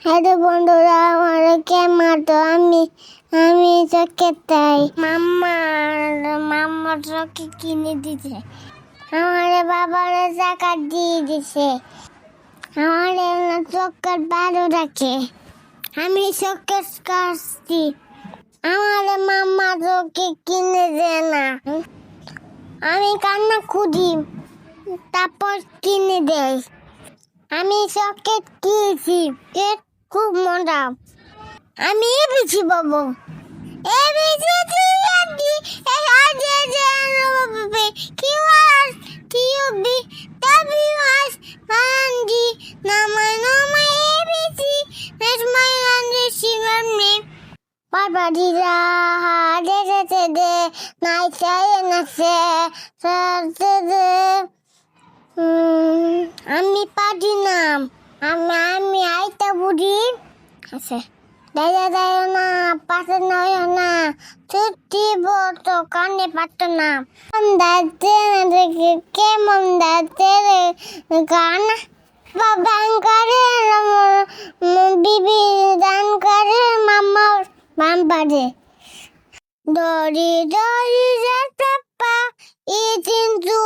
Hello বন্ধুরা, আমার কেমাতো আমি চোখে তাই মাম্মা চোখে কিনে দিছে। আমার বাবার টাকা দিয়ে দিছে। আমার চোখের ভালো রাখে। আমি চোখে কাশছি। আমার মাম্মা চোখে কিনে দেয় না। আমি কান্না খুঁজি, তারপর কিনে দেয়। আমি চকলেট খেয়েছি, কেক খুব মজা। আমি এবিসি বাবু, এবিসি টিএডি এআরজেজেনওবি কিউআর টিউবি ডাব্লিউএস আনডি নামাই এবিসি দ্যাটস মাই আন্ডারস্ট্যান্ডিং বাবাদিরা দে নাইসাই নাসে সাদে আমি পারি না। আমি আইতা বুড়ি আছে দাদা দাদা না পাশে নয় না সত্যি বলতো কানে পারত না। দাঁতে কেমন দাঁতে গান বাবান করে বিবি দান করে মাম্মা বাম পারে দড়ি দড়ি যে পাপা এই কিন্তু